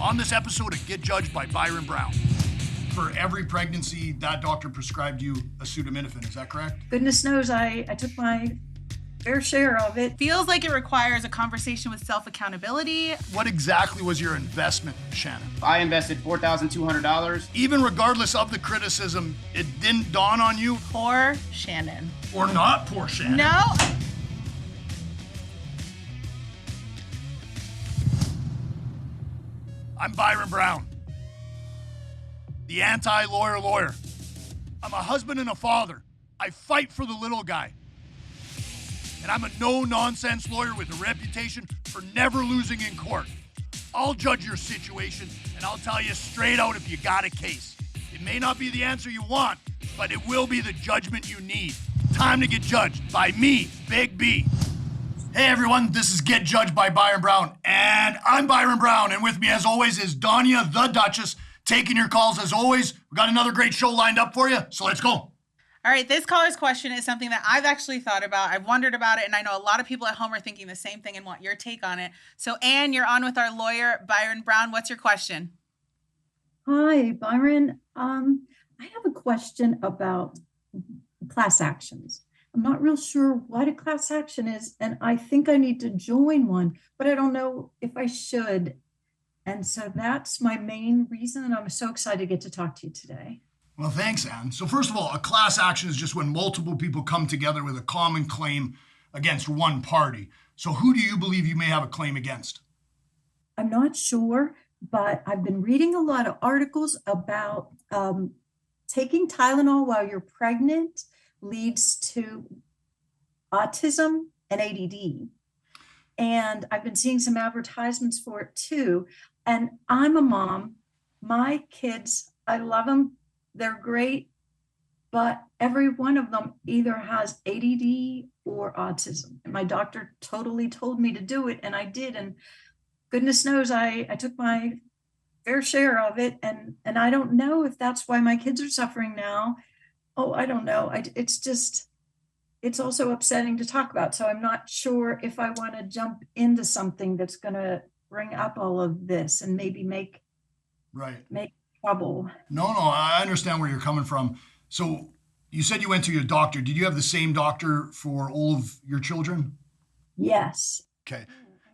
On this episode of Get Judged by Byron Browne. For every pregnancy, that doctor prescribed you acetaminophen, is that correct? Goodness knows I took my fair share of it. Feels like it requires a conversation with self-accountability. What exactly was your investment, Shannon? I invested $4,200. Even regardless of the criticism, it didn't dawn on you? Poor Shannon. Or not poor Shannon? No. I'm Byron Browne, the anti-lawyer lawyer. I'm a husband and a father. I fight for the little guy. And I'm a no-nonsense lawyer with a reputation for never losing in court. I'll judge your situation, and I'll tell you straight out if you got a case. It may not be the answer you want, but it will be the judgment you need. Time to get judged by me, Big B. Hey everyone, this is Get Judged by Byron Browne, and I'm Byron Browne, and with me as always is Danya the Duchess, taking your calls as always. We got another great show lined up for you, so let's go. All right, this caller's question is something that I've actually thought about. I've wondered about it, and I know a lot of people at home are thinking the same thing and want your take on it. So Anne, you're on with our lawyer, Byron Browne. What's your question? Hi, Byron. I have a question about class actions. I'm not real sure what a class action is, and I think I need to join one, but I don't know if I should. And so that's my main reason, and I'm so excited to get to talk to you today. Well, thanks, Anne. So first of all, a class action is just when multiple people come together with a common claim against one party. So who do you believe you may have a claim against? I'm not sure, but I've been reading a lot of articles about taking Tylenol while you're pregnant leads to autism and ADD. And I've been seeing some advertisements for it too. And I'm a mom. My kids, I love them. They're great, but every one of them either has ADD or autism. And my doctor totally told me to do it, and I did. And goodness knows I took my fair share of it. And I don't know if that's why my kids are suffering now. Oh, I don't know. It's also upsetting to talk about. So I'm not sure if I want to jump into something that's going to bring up all of this and maybe make trouble. No, I understand where you're coming from. So you said you went to your doctor. Did you have the same doctor for all of your children? Yes. Okay.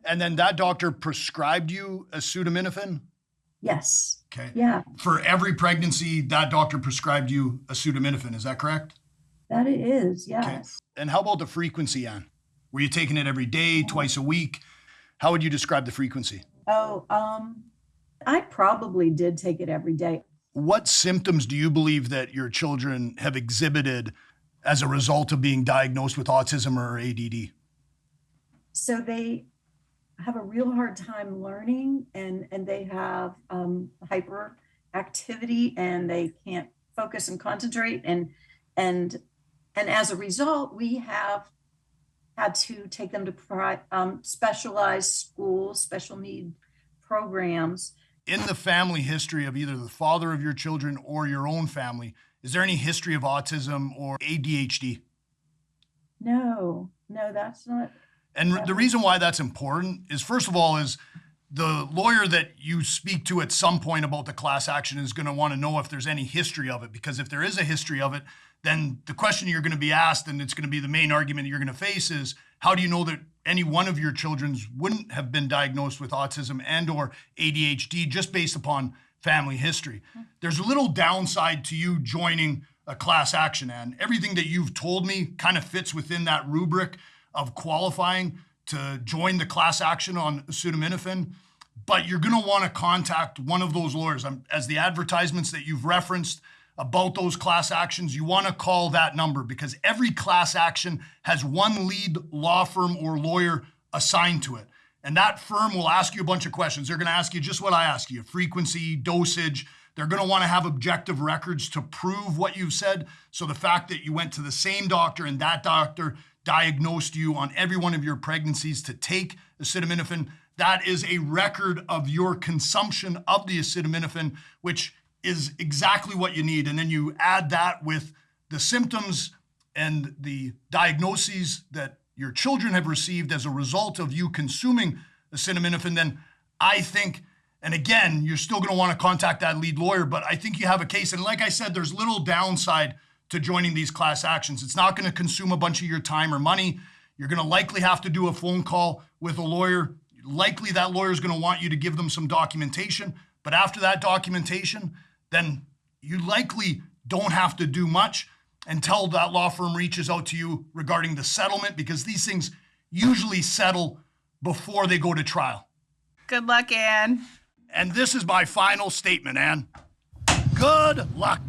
And then that doctor prescribed you acetaminophen? Yes. Okay. Yeah. For every pregnancy, that doctor prescribed you acetaminophen. Is that correct? That it is, yes. Okay. And how about the frequency, Anne? Were you taking it every day, twice a week? How would you describe the frequency? I probably did take it every day. What symptoms do you believe that your children have exhibited as a result of being diagnosed with autism or ADD? So they have a real hard time learning, and they have hyperactivity, and they can't focus and concentrate, and as a result, we have had to take them to specialized schools, special need programs. In the family history of either the father of your children or your own family, is there any history of autism or ADHD? No, that's not. And the reason why that's important is, first of all, is the lawyer that you speak to at some point about the class action is going to want to know if there's any history of it, because if there is a history of it, then the question you're going to be asked, and it's going to be the main argument that you're going to face, is how do you know that any one of your children wouldn't have been diagnosed with autism and or ADHD just based upon family history? There's a little downside to you joining a class action, and everything that you've told me kind of fits within that rubric of qualifying to join the class action on acetaminophen, but you're going to want to contact one of those lawyers. As the advertisements that you've referenced about those class actions, you want to call that number, because every class action has one lead law firm or lawyer assigned to it. And that firm will ask you a bunch of questions. They're going to ask you just what I ask you: frequency, dosage. They're going to want to have objective records to prove what you've said. So the fact that you went to the same doctor and that doctor diagnosed you on every one of your pregnancies to take acetaminophen, that is a record of your consumption of the acetaminophen, which is exactly what you need. And then you add that with the symptoms and the diagnoses that your children have received as a result of you consuming acetaminophen, then I think And again, you're still going to want to contact that lead lawyer, but I think you have a case. And like I said, there's little downside to joining these class actions. It's not going to consume a bunch of your time or money. You're going to likely have to do a phone call with a lawyer. Likely that lawyer is going to want you to give them some documentation. But after that documentation, then you likely don't have to do much until that law firm reaches out to you regarding the settlement, because these things usually settle before they go to trial. Good luck, Ann. And this is my final statement, Ann. Good luck.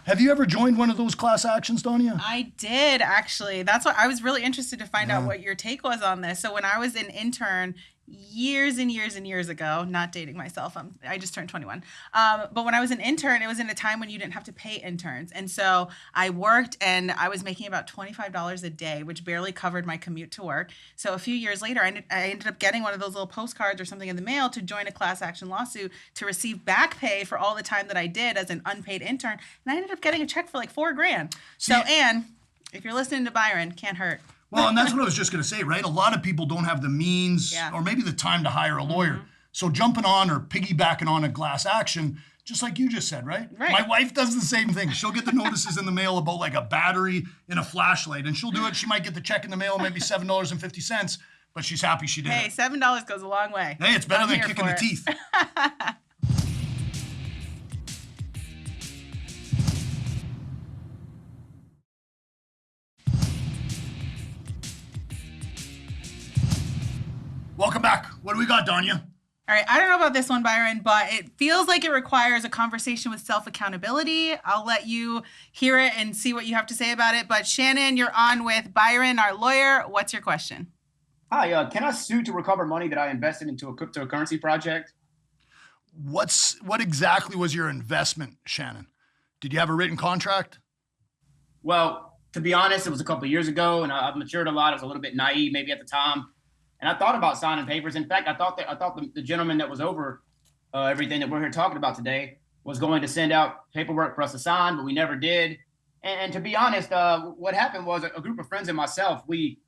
Have you ever joined one of those class actions, Donia? I did, actually. That's what I was really interested to find out what your take was on this. So when I was an intern years and years and years ago, not dating myself, I just turned 21. But when I was an intern, it was in a time when you didn't have to pay interns. And so I worked and I was making about $25 a day, which barely covered my commute to work. So a few years later, I ended up getting one of those little postcards or something in the mail to join a class action lawsuit to receive back pay for all the time that I did as an unpaid intern. And I ended up getting a check for like $4,000. So Ann, if you're listening to Byron, can't hurt. Well, and that's what I was just going to say, right? A lot of people don't have the means or maybe the time to hire a lawyer. So jumping on or piggybacking on a class action, just like you just said, right? My wife does the same thing. She'll get the notices in the mail about like a battery in a flashlight, and she'll do it. She might get the check in the mail, maybe $7.50, but she's happy she did it. Hey, $7 goes a long way. Hey, it's better than kicking the teeth. Welcome back. What do we got, Donia? All right, I don't know about this one, Byron, but it feels like it requires a conversation with self-accountability. I'll let you hear it and see what you have to say about it. But Shannon, you're on with Byron, our lawyer. What's your question? Hi, can I sue to recover money that I invested into a cryptocurrency project? What exactly was your investment, Shannon? Did you have a written contract? Well, to be honest, it was a couple of years ago, and I've matured a lot. I was a little bit naive maybe at the time. And I thought about signing papers. In fact, I thought the gentleman that was over everything that we're here talking about today was going to send out paperwork for us to sign, but we never did. And to be honest, what happened was a group of friends and myself, we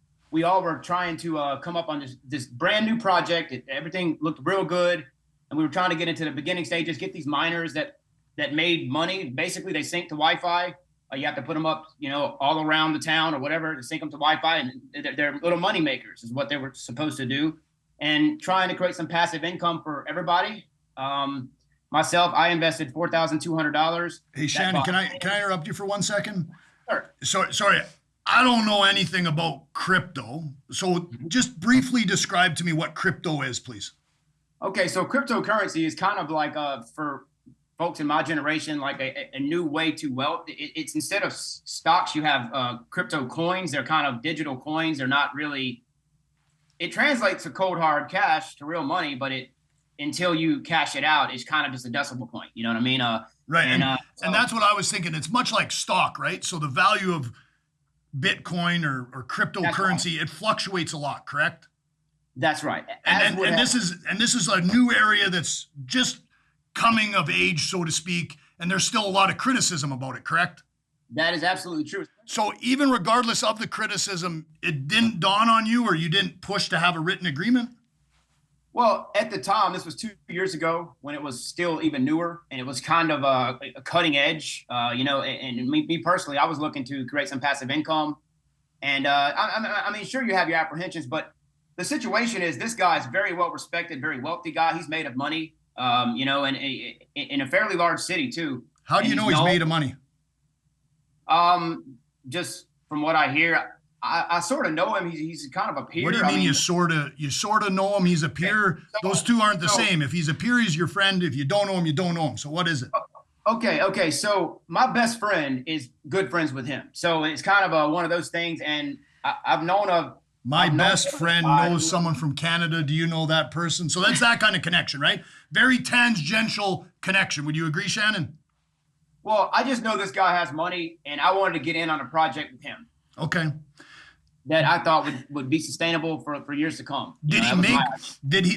all were trying to come up on this brand new project. Everything looked real good, and we were trying to get into the beginning stages, get these miners that made money. Basically, they sync to Wi-Fi. You have to put them up, all around the town or whatever to sync them to Wi-Fi, and they're little money makers is what they were supposed to do, and trying to create some passive income for everybody. Myself, I invested $4,200. Hey, Shannon, can I interrupt you for 1 second? Sure. Sorry, I don't know anything about crypto, so just briefly describe to me what crypto is, please. Okay, so cryptocurrency is kind of like for folks in my generation, like a new way to wealth. It's instead of stocks, you have crypto coins. They're kind of digital coins. They're not really, it translates to cold hard cash to real money, but until you cash it out, it's kind of just a decimal point. You know what I mean? Right. And that's what I was thinking. It's much like stock, right? So the value of Bitcoin or cryptocurrency, it fluctuates a lot, correct? That's right. And this is a new area that's just coming of age, so to speak, and there's still a lot of criticism about it, correct? That is absolutely true. So even regardless of the criticism, it didn't dawn on you, or you didn't push to have a written agreement? Well, at the time, this was 2 years ago when it was still even newer, and it was kind of a cutting edge, and me personally, I was looking to create some passive income. And I mean, sure, you have your apprehensions, but the situation is this guy is very well respected, very wealthy guy. He's made of money. And in a fairly large city too. How do you know he's made of money? Just from what I hear, I sort of know him. He's kind of a peer. What do you mean you sort of know him? He's a peer. So, those two aren't the same. If he's a peer, he's your friend. If you don't know him, you don't know him. So what is it? Okay. So my best friend is good friends with him. So it's kind of one of those things. And I've known of. My best friend knows someone from Canada. Do you know that person? So that's that kind of connection, right? Very tangential connection. Would you agree, Shannon? Well, I just know this guy has money, and I wanted to get in on a project with him. Okay. That I thought would be sustainable for years to come. Did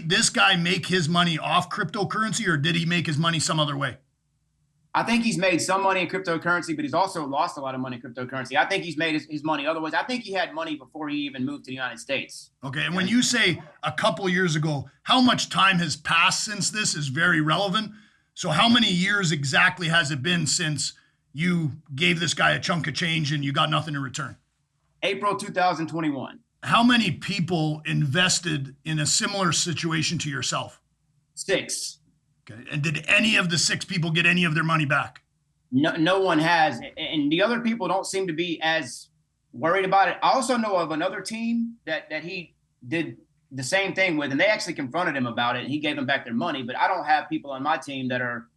this guy make his money off cryptocurrency, or did he make his money some other way? I think he's made some money in cryptocurrency, but he's also lost a lot of money in cryptocurrency. I think he's made his money otherwise. I think he had money before he even moved to the United States. Okay, and when you say a couple years ago, how much time has passed since this is very relevant? So how many years exactly has it been since you gave this guy a chunk of change and you got nothing in return? April 2021. How many people invested in a similar situation to yourself? 6. Okay, and did any of the 6 people get any of their money back? No one has. And the other people don't seem to be as worried about it. I also know of another team that he did the same thing with, and they actually confronted him about it, and he gave them back their money. But I don't have people on my team that are,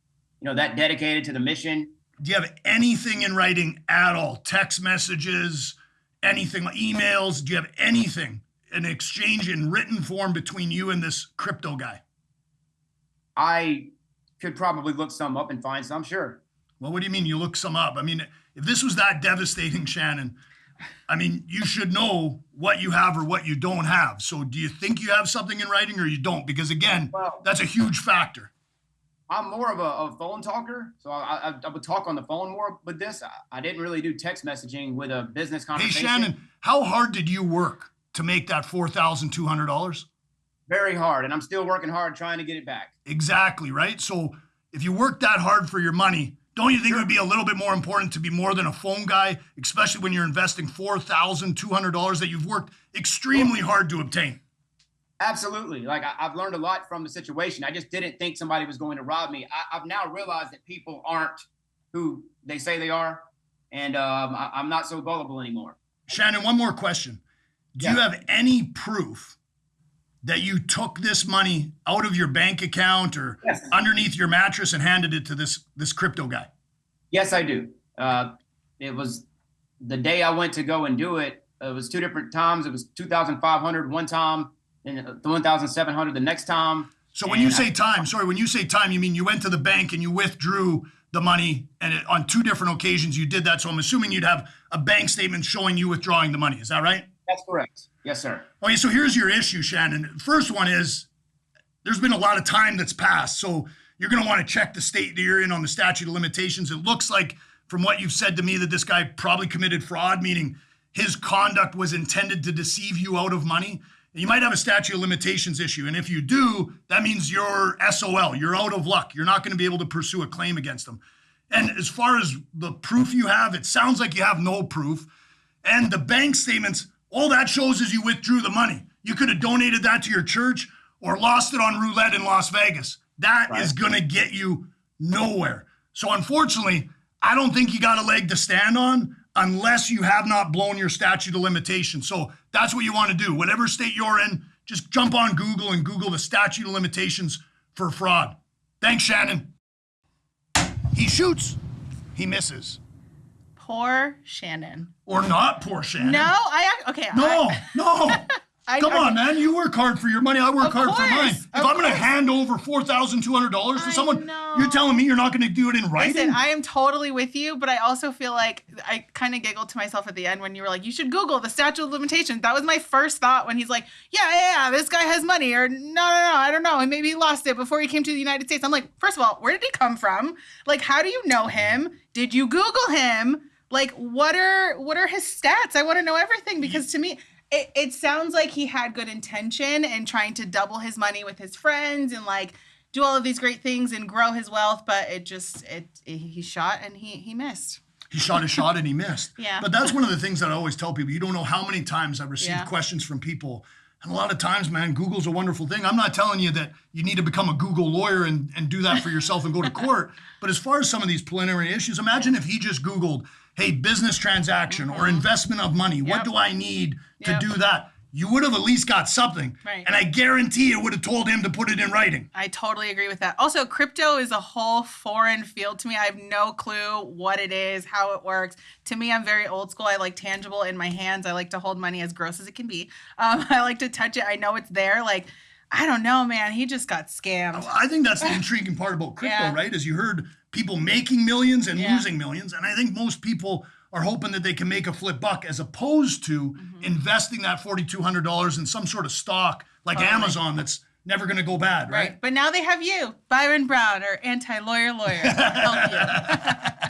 that dedicated to the mission. Do you have anything in writing at all? Text messages, anything, emails? Do you have anything, an exchange in written form between you and this crypto guy? I could probably look some up and find some, sure. Well, what do you mean you look some up? I mean, if this was that devastating, Shannon, I mean, you should know what you have or what you don't have. So do you think you have something in writing or you don't? Because again, that's a huge factor. I'm more of a phone talker, so I would talk on the phone more with this. I didn't really do text messaging with a business conversation. Hey, Shannon, how hard did you work to make that $4,200? Very hard, and I'm still working hard trying to get it back. Exactly, right? So if you work that hard for your money, don't you think it would be a little bit more important to be more than a phone guy, especially when you're investing $4,200 that you've worked extremely hard to obtain? Absolutely. Like I've learned a lot from the situation. I just didn't think somebody was going to rob me. I've now realized that people aren't who they say they are, and I'm not so gullible anymore. Shannon, one more question. Do you have any proof that you took this money out of your bank account or underneath your mattress and handed it to this crypto guy? Yes, I do. It was the day I went to go and do it. It was 2 different times. It was 2,500 one time, and 1,700 the next time. So when you say time, you mean you went to the bank and you withdrew the money, and on 2 different occasions you did that. So I'm assuming you'd have a bank statement showing you withdrawing the money. Is that right? That's correct. Yes, sir. Okay, so here's your issue, Shannon. First one is there's been a lot of time that's passed. So you're going to want to check the state that you're in on the statute of limitations. It looks like from what you've said to me that this guy probably committed fraud, meaning his conduct was intended to deceive you out of money. And you might have a statute of limitations issue. And if you do, that means you're SOL. You're out of luck. You're not going to be able to pursue a claim against them. And as far as the proof you have, it sounds like you have no proof. And the bank statements, all that shows is you withdrew the money. You could have donated that to your church or lost it on roulette in Las Vegas. That is going to get you nowhere. So unfortunately, I don't think you got a leg to stand on unless you have not blown your statute of limitations. So that's what you want to do. Whatever state you're in, just jump on Google and Google the statute of limitations for fraud. Thanks, Shannon. He shoots, he misses. Poor Shannon. Or not poor Shannon. No, No. Come on, man. You work hard for your money. I work hard for mine. If I'm going to hand over $4,200 to someone, you're telling me you're not going to do it in writing? Listen, I am totally with you, but I also feel like I kind of giggled to myself at the end when you were like, you should Google the statute of limitations. That was my first thought when he's like, yeah, this guy has money. Or no, I don't know. And maybe he lost it before he came to the United States. I'm like, first of all, where did he come from? Like, how do you know him? Did you Google him? Like, what are his stats? I want to know everything because to me, it sounds like he had good intention and trying to double his money with his friends and like do all of these great things and grow his wealth, but he shot and he missed. He shot a shot and he missed. Yeah. But that's one of the things that I always tell people. You don't know how many times I've received questions from people. And a lot of times, man, Google's a wonderful thing. I'm not telling you that you need to become a Google lawyer and do that for yourself and go to court. But as far as some of these preliminary issues, imagine if he just Googled, hey, business transaction or investment of money. What do I need to do that? You would have at least got something. Right. And I guarantee it would have told him to put it in writing. I totally agree with that. Also, crypto is a whole foreign field to me. I have no clue what it is, how it works. To me, I'm very old school. I like tangible in my hands. I like to hold money as gross as it can be. I like to touch it. I know it's there. Like, I don't know, man. He just got scammed. I think that's the intriguing part about crypto, right? Is you heard people making millions and losing millions. And I think most people are hoping that they can make a flip buck as opposed to investing that $4,200 in some sort of stock like Amazon that's never going to go bad, right? But now they have you, Byron Browne, or anti-lawyer to help you.